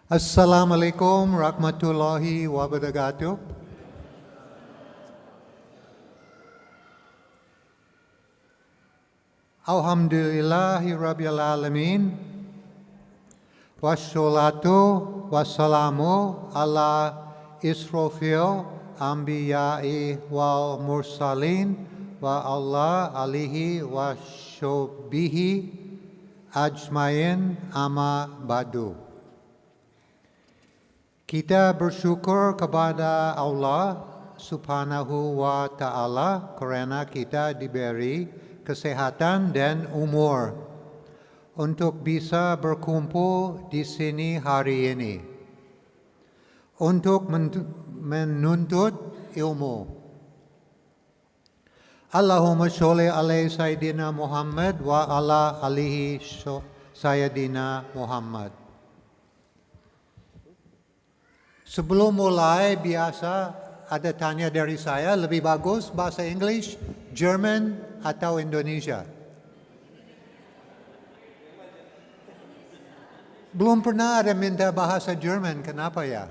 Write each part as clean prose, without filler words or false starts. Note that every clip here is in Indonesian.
Assalamualaikum warahmatullahi wabarakatuh. Alhamdulillahi rabbil alamin. Wassalatu wassalamu ala israfil anbiya'i wal mursalin wa ala alihi wa syubihi ajmain amma ba'du. Kita bersyukur kepada Allah Subhanahu wa Ta'ala karena kita diberi kesehatan dan umur untuk bisa berkumpul di sini hari ini untuk menuntut ilmu. Allahumma sholli ala Sayyidina Muhammad wa ala alihi Sayyidina Muhammad. Sebelum mulai, biasa ada tanya dari saya, lebih bagus bahasa English, German, atau Indonesia? Belum pernah ada minta bahasa German, kenapa ya?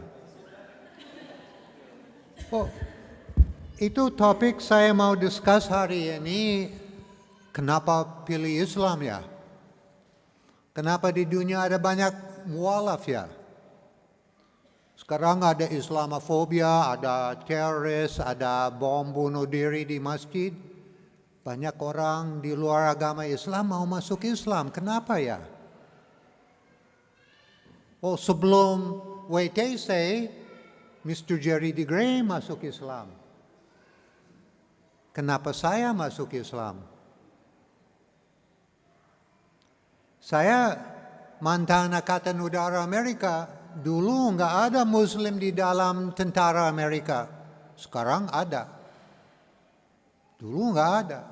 Oh, itu topik saya mau discuss hari ini, kenapa pilih Islam ya? Kenapa di dunia ada banyak mualaf ya? Sekarang ada Islamofobia, ada teroris, ada bom bunuh diri di masjid. Banyak orang di luar agama Islam mau masuk Islam. Kenapa ya? Oh, sebelum WTC, Mr. Jerry D. Gray masuk Islam. Kenapa saya masuk Islam? Saya mantan Angkatan Udara Amerika. Dulu nggak ada Muslim di dalam tentara Amerika. Sekarang ada. Dulu nggak ada.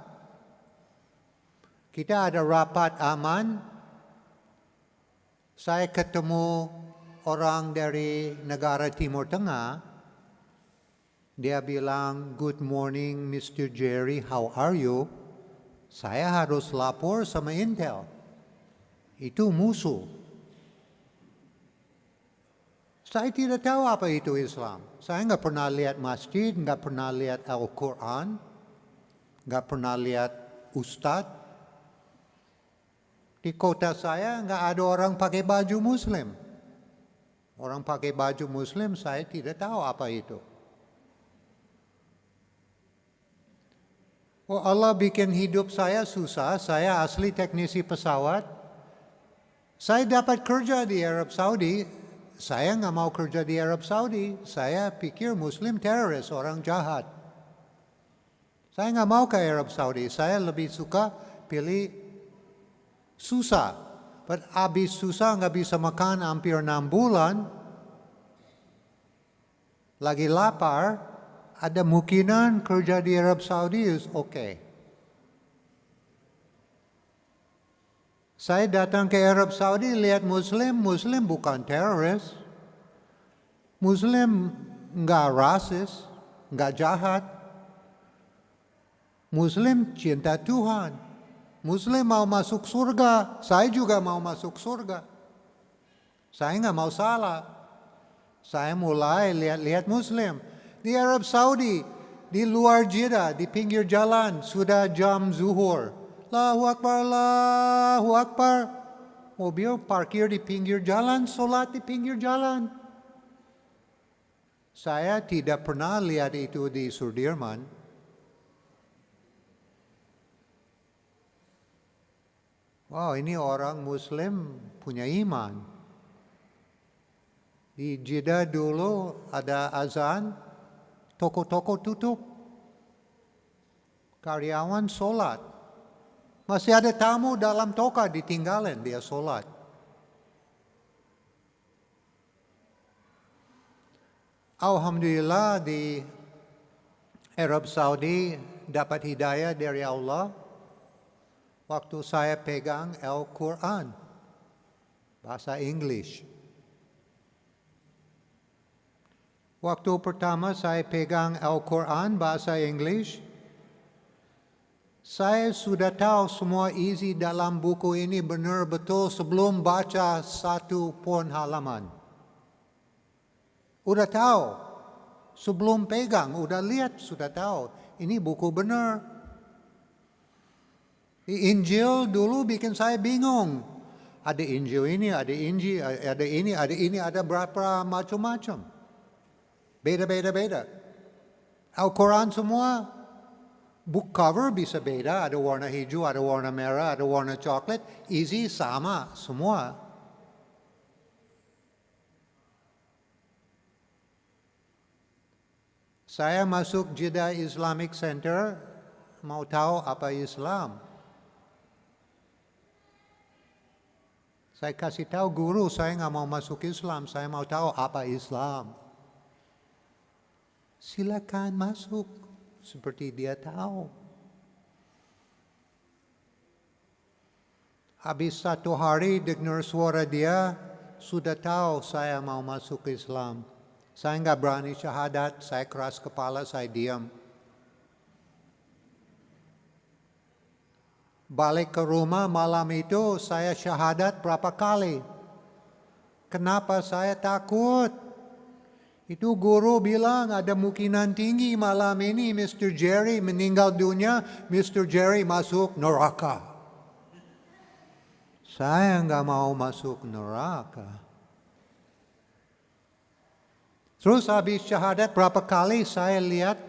Kita ada rapat aman. Saya ketemu orang dari negara Timur Tengah. Dia bilang, "Good morning Mr. Jerry, how are you?" Saya harus lapor sama Intel. Itu musuh. Saya tidak tahu apa itu Islam. Saya nggak pernah lihat masjid, nggak pernah lihat Al-Quran, nggak pernah lihat ustadz. Di kota saya nggak ada orang pakai baju Muslim. Orang pakai baju Muslim saya tidak tahu apa itu. Oh, Allah bikin hidup saya susah. Saya asli teknisi pesawat. Saya dapat kerja di Arab Saudi. Saya nggak mau kerja di Arab Saudi. Saya pikir Muslim teroris, orang jahat. Saya nggak mau ke Arab Saudi. Saya lebih suka pilih susah. But habis susah nggak bisa makan hampir 6 bulan. Lagi lapar, ada mungkinan kerja di Arab Saudi is okay. Saya datang ke Arab Saudi, lihat Muslim bukan teroris. Muslim nggak rasis, nggak jahat. Muslim cinta Tuhan. Muslim mau masuk surga, saya juga mau masuk surga. Saya nggak mau salah. Saya mulai lihat-lihat Muslim. Di Arab Saudi, di luar Jeddah, di pinggir jalan, sudah jam zuhur. Allahu Akbar, Allahu Akbar. Mobil parkir di pinggir jalan, sholat di pinggir jalan. Saya tidak pernah lihat itu di Sudirman. Wow, ini orang Muslim punya iman. Di Jeddah dulu ada azan, toko-toko tutup. Karyawan sholat. Masih ada tamu dalam toko ditinggalin, dia sholat. Alhamdulillah di Arab Saudi dapat hidayah dari Allah. Waktu saya pegang Al-Quran, bahasa English. Waktu pertama saya pegang Al-Quran, bahasa English, saya sudah tahu semua isi dalam buku ini benar betul sebelum baca satu pun halaman. Udah tahu. Sebelum pegang, udah lihat, sudah tahu. Ini buku benar. Injil dulu bikin saya bingung. Ada Injil ini, ada Injil, ada ini, ada berapa macam-macam. Beda. Al-Quran semua, book cover bisa beda, ada warna hijau, ada warna merah, ada warna coklat, isi sama semua. Saya masuk Jeddah Islamic Center, mau tahu apa Islam. Saya kasih tahu guru, saya nggak mau masuk Islam, saya mau tahu apa Islam. Silakan masuk, seperti dia tahu. Habis 1 hari dengar suara dia, sudah tahu saya mau masuk Islam. Saya nggak berani syahadat, saya keras kepala, saya diam. Balik ke rumah malam itu saya syahadat berapa kali. Kenapa saya takut? Itu guru bilang ada kemungkinan tinggi malam ini Mr. Jerry meninggal dunia, Mr. Jerry masuk neraka. Saya nggak mau masuk neraka. Terus habis syahadat berapa kali saya lihat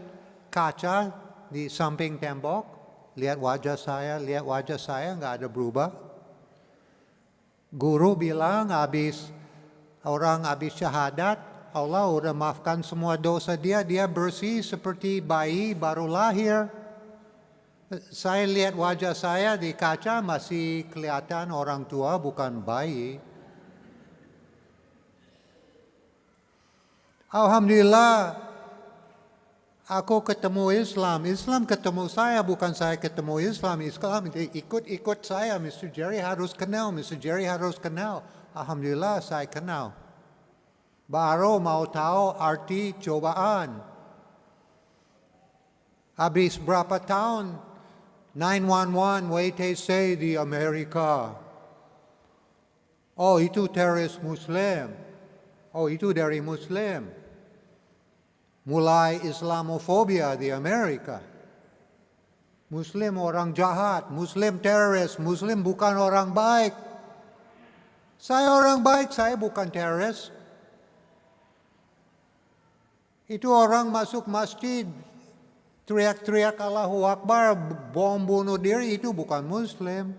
kaca di samping tembok. Lihat wajah saya nggak ada berubah. Guru bilang orang habis syahadat, Allah udah maafkan semua dosa dia bersih seperti bayi baru lahir. Saya lihat wajah saya di kaca masih kelihatan orang tua bukan bayi. Alhamdulillah, aku ketemu Islam. Islam ketemu saya, bukan saya ketemu Islam. Islam ikut saya. Mr. Jerry harus kenal. Alhamdulillah saya kenal. Baru mau tahu arti cobaan. Habis berapa tahun, 911 WTC di Amerika. Oh itu teroris Muslim. Oh itu dari Muslim. Mulai Islamofobia di Amerika. Muslim orang jahat, Muslim teroris, Muslim bukan orang baik. Saya orang baik, saya bukan teroris. Itu orang masuk masjid, teriak-teriak Allahu Akbar, bom bunuh diri, itu bukan Muslim.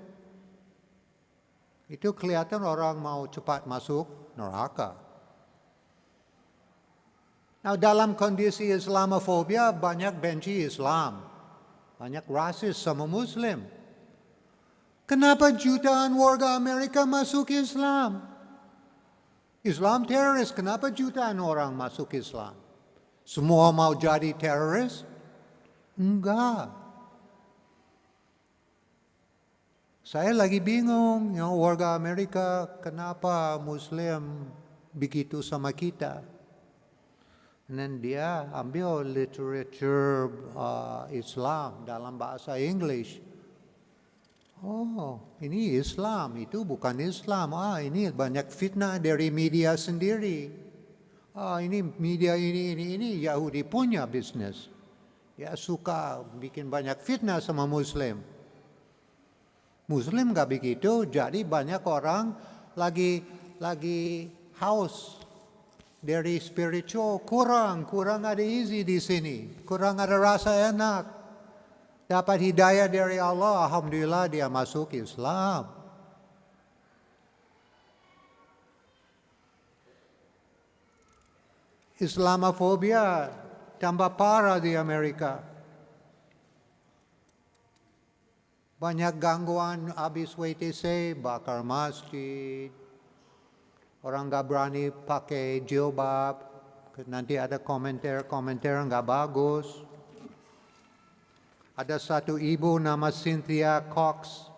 Itu kelihatan orang mau cepat masuk neraka. Nah, dalam kondisi Islamofobia banyak benci Islam. Banyak rasis sama Muslim. Kenapa jutaan warga Amerika masuk Islam? Islam teroris, kenapa jutaan orang masuk Islam? Semua mau jadi teroris? Enggak. Saya lagi bingung, warga Amerika kenapa Muslim begitu sama kita? Dan dia ambil literature Islam dalam bahasa English. Oh, ini Islam, itu bukan Islam. Ini banyak fitnah dari media sendiri. Ini media ini Yahudi punya bisnis. Ya suka bikin banyak fitnah sama Muslim. Muslim nggak begitu, jadi banyak orang lagi haus. Dari spiritual kurang ada isi di sini, kurang ada rasa enak. Dapat hidayah dari Allah, alhamdulillah dia masuk Islam. Islamofobia tambah parah di Amerika. Banyak gangguan habis WTC, bakar masjid. Orang nggak berani pakai jilbab, nanti ada komentar nggak bagus. Ada satu ibu nama Cynthia Cox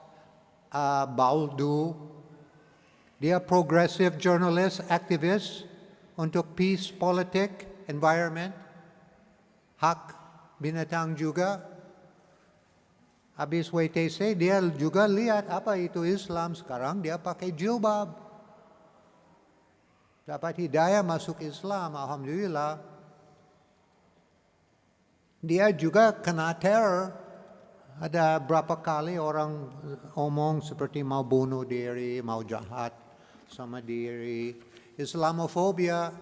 Baldu, dia progressive journalist, aktivis untuk peace, politik, environment, hak binatang juga. Habis WTC dia juga lihat apa itu Islam, sekarang dia pakai jilbab. dapat hidayah masuk Islam, alhamdulillah. Dia juga kena teror. Ada berapa kali orang omong seperti mau bunuh diri, mau jahat sama diri. Islamofobia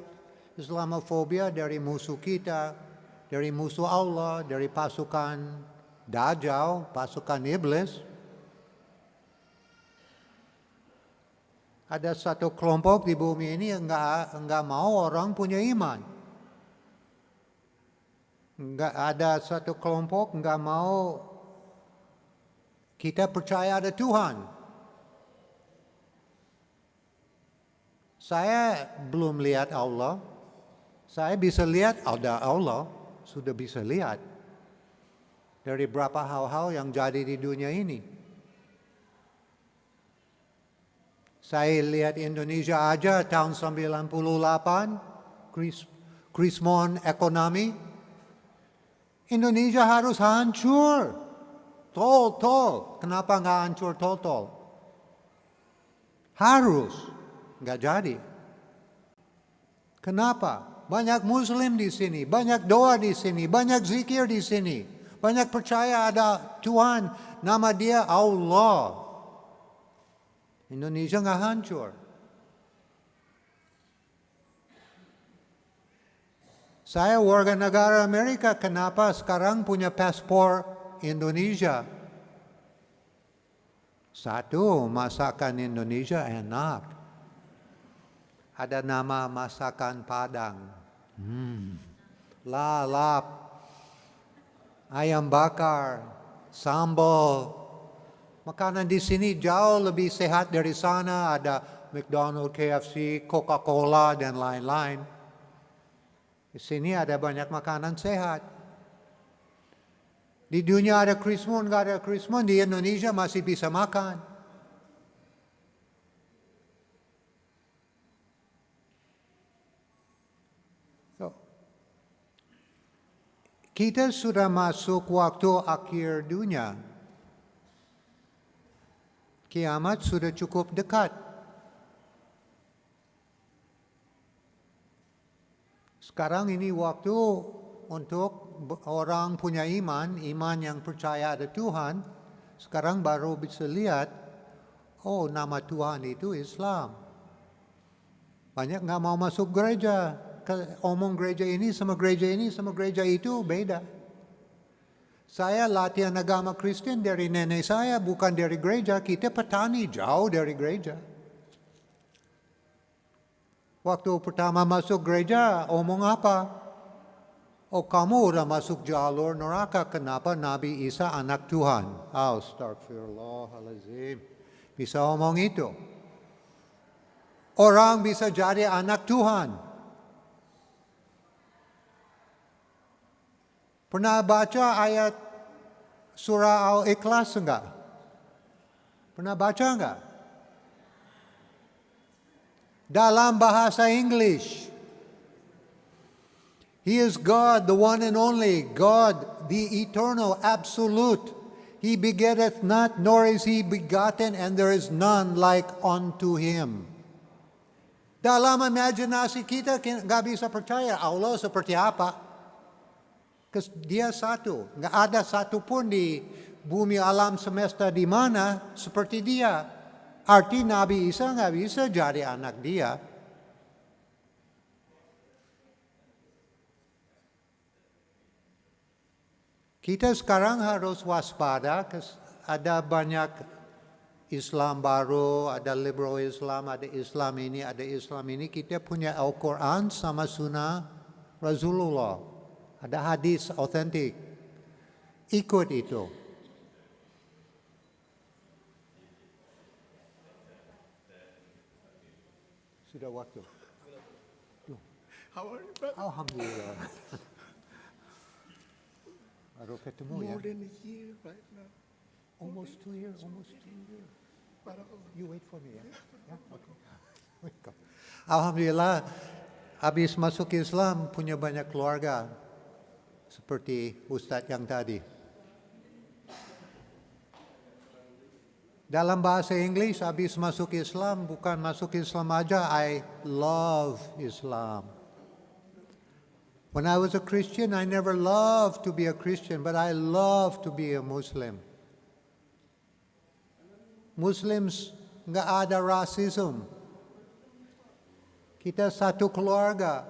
dari musuh kita, dari musuh Allah, dari pasukan Dajjal, pasukan iblis. Ada satu kelompok di bumi ini yang enggak mau orang punya iman. Enggak ada satu kelompok enggak mau kita percaya ada Tuhan. Saya belum lihat Allah. Saya bisa lihat ada Allah. Sudah bisa lihat. Dari berapa hal-hal yang jadi di dunia ini. Saya lihat Indonesia aja tahun 98. Krismon ekonomi. Indonesia harus hancur. Tol. Kenapa nggak hancur tol? Harus. Nggak jadi. Kenapa? Banyak Muslim di sini, banyak doa di sini, banyak zikir di sini, banyak percaya ada Tuhan, nama Dia Allah. Indonesia nggak hancur. Saya warga negara Amerika, kenapa sekarang punya paspor Indonesia? Satu, masakan Indonesia enak. Ada nama masakan Padang. Lalap, ayam bakar, sambal. Makanan di sini jauh lebih sehat dari sana. Ada McDonald's, KFC, Coca-Cola, dan lain-lain. Di sini ada banyak makanan sehat. Di dunia ada krismon, nggak ada krismon. Di Indonesia masih bisa makan. Kita sudah masuk waktu akhir dunia. Kiamat sudah cukup dekat. Sekarang ini waktu untuk orang punya iman yang percaya ada Tuhan. Sekarang baru bisa lihat, oh nama Tuhan itu Islam. Banyak nggak mau masuk gereja. Omong gereja ini sama gereja ini sama gereja itu beda. Saya latihan agama Kristen dari nenek saya, bukan dari gereja. Kita petani, jauh dari gereja. Waktu pertama masuk gereja, omong apa? Oh, kamu udah masuk jalur neraka. Kenapa Nabi Isa anak Tuhan? Astagfirullahaladzim. Bisa omong itu. Orang bisa jadi anak Tuhan. Pernah baca ayat surah Al-Ikhlas enggak? Pernah baca enggak? Dalam bahasa English. He is God, the one and only, God, the eternal, absolute. He begetteth not, nor is he begotten, and there is none like unto him. Dalam imajinasi kita nggak bisa percaya Allah seperti apa. Dia satu, nggak ada satu pun di bumi alam semesta di mana seperti dia. Arti Nabi Isa nggak bisa jadi anak dia. Kita sekarang harus waspada, ada banyak Islam baru, ada liberal Islam, ada Islam ini, ada Islam ini. Kita punya Al-Quran sama Sunnah Rasulullah. Ada hadis otentik. Ikut itu. Sudah waktu. How are you, brother? Alhamdulillah. Baru ketemu ya. More than a year right now. Almost 2 years. Barakallah. You wait for me ya. Ya, okay. Alhamdulillah. Habis masuk Islam punya banyak keluarga. Seperti Ustadz yang tadi. Dalam bahasa Inggris, habis masuk Islam, bukan masuk Islam aja, I love Islam. When I was a Christian, I never loved to be a Christian, but I love to be a Muslim. Muslims nggak ada rasism. Kita satu keluarga.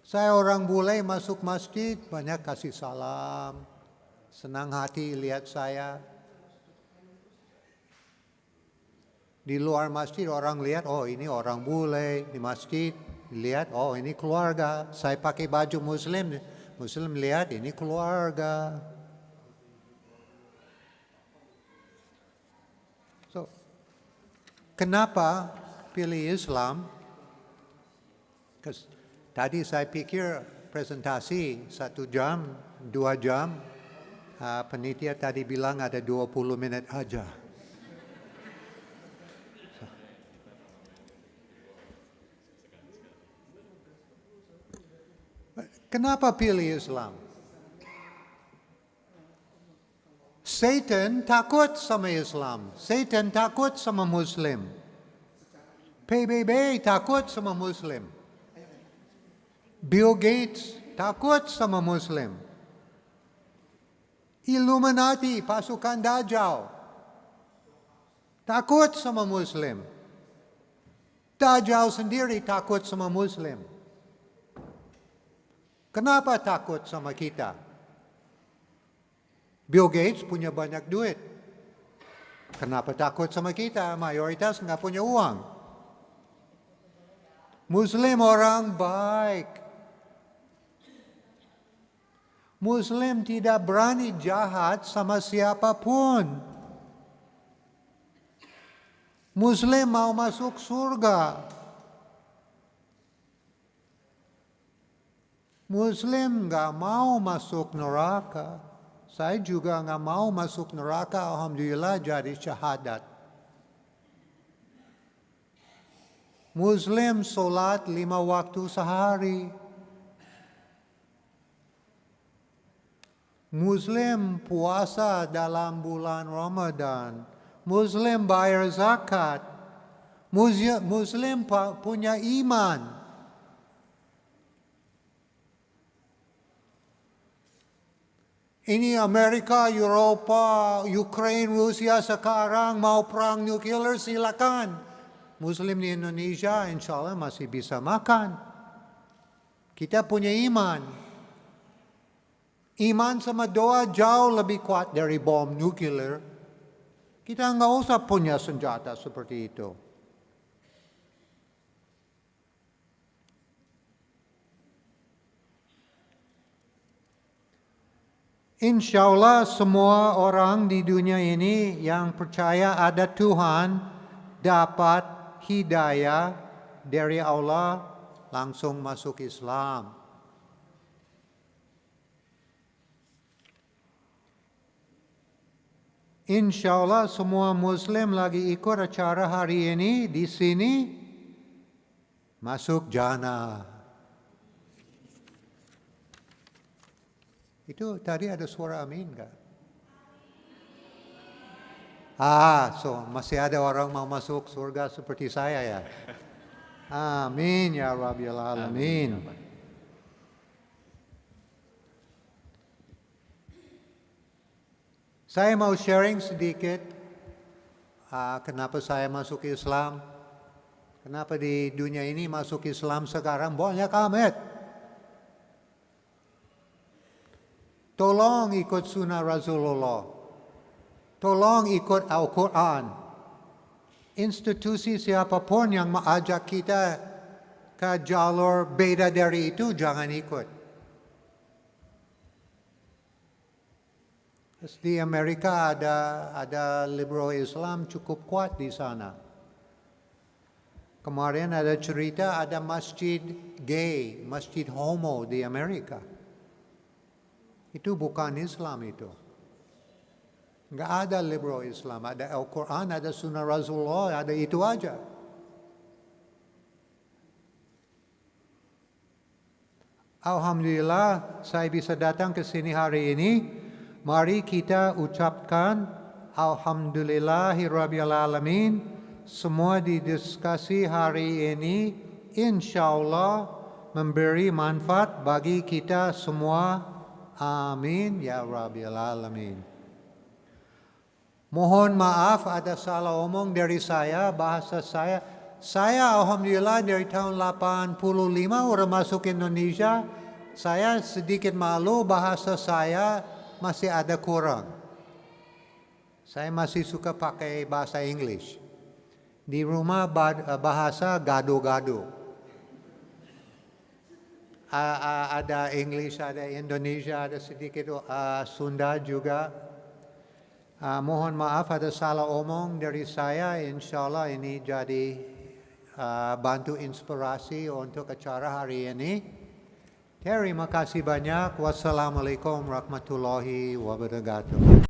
Saya orang bule masuk masjid, banyak kasih salam. Senang hati lihat saya. Di luar masjid orang lihat, oh ini orang bule. Di masjid lihat, oh ini keluarga. Saya pakai baju Muslim, Muslim lihat ini keluarga. So, kenapa pilih Islam? Tadi saya pikir presentasi 1 jam, 2 jam. Panitia tadi bilang ada 20 menit aja. Kenapa pilih Islam? Satan takut sama Islam. Satan takut sama Muslim. PBB takut sama Muslim. Bill Gates takut sama Muslim. Illuminati, pasukan Dajjal, takut sama Muslim. Dajjal sendiri takut sama Muslim. Kenapa takut sama kita? Bill Gates punya banyak duit. Kenapa takut sama kita? Mayoritas nggak punya uang. Muslim orang baik. Muslim tidak berani jahat sama siapapun. Muslim mau masuk surga. Muslim nggak mau masuk neraka. Saya juga nggak mau masuk neraka. Alhamdulillah jadi syahadat. Muslim solat 5 waktu sehari. Muslim puasa dalam bulan Ramadan. Muslim bayar zakat. Muslim punya iman. Ini Amerika, Eropa, Ukraine, Rusia sekarang mau perang nuklir, silakan. Muslim di Indonesia insya Allah masih bisa makan. Kita punya iman. Iman sama doa jauh lebih kuat dari bom nuklir. Kita nggak usah punya senjata seperti itu. Insya Allah semua orang di dunia ini yang percaya ada Tuhan dapat hidayah dari Allah langsung masuk Islam. Insya Allah semua Muslim lagi ikut acara hari ini di sini masuk jannah. Itu tadi ada suara amin enggak? So masih ada orang mau masuk surga seperti saya ya. Amin ya Rabbil Alamin. Saya mau sharing sedikit kenapa saya masuk Islam. Kenapa di dunia ini masuk Islam sekarang banyak amat. Tolong ikut sunnah Rasulullah. Tolong ikut Al-Quran. Institusi siapapun yang mengajak kita ke jalur beda dari itu, jangan ikut. Di Amerika ada liberal Islam cukup kuat di sana. Kemarin ada cerita ada masjid gay, masjid homo di Amerika. Itu bukan Islam itu. Nggak ada liberal Islam. Ada Al-Quran, ada Sunnah Rasulullah, ada itu aja. Alhamdulillah saya bisa datang ke sini hari ini. Mari kita ucapkan Alhamdulillahirrabbilalamin. Semua didiskusi hari ini insya Allah memberi manfaat bagi kita semua. Amin ya Rabbil Alamin. Mohon maaf ada salah omong dari saya, bahasa saya. Saya Alhamdulillah dari tahun 85 udah masuk Indonesia. Saya sedikit malu bahasa saya masih ada kurang. Saya masih suka pakai bahasa English. Di rumah bahasa gado-gado. Ada English, ada Indonesia, ada sedikit Sunda juga. Mohon maaf ada salah omong dari saya. Insya Allah ini jadi bantu inspirasi untuk acara hari ini. Terima kasih banyak. Wassalamualaikum warahmatullahi wabarakatuh.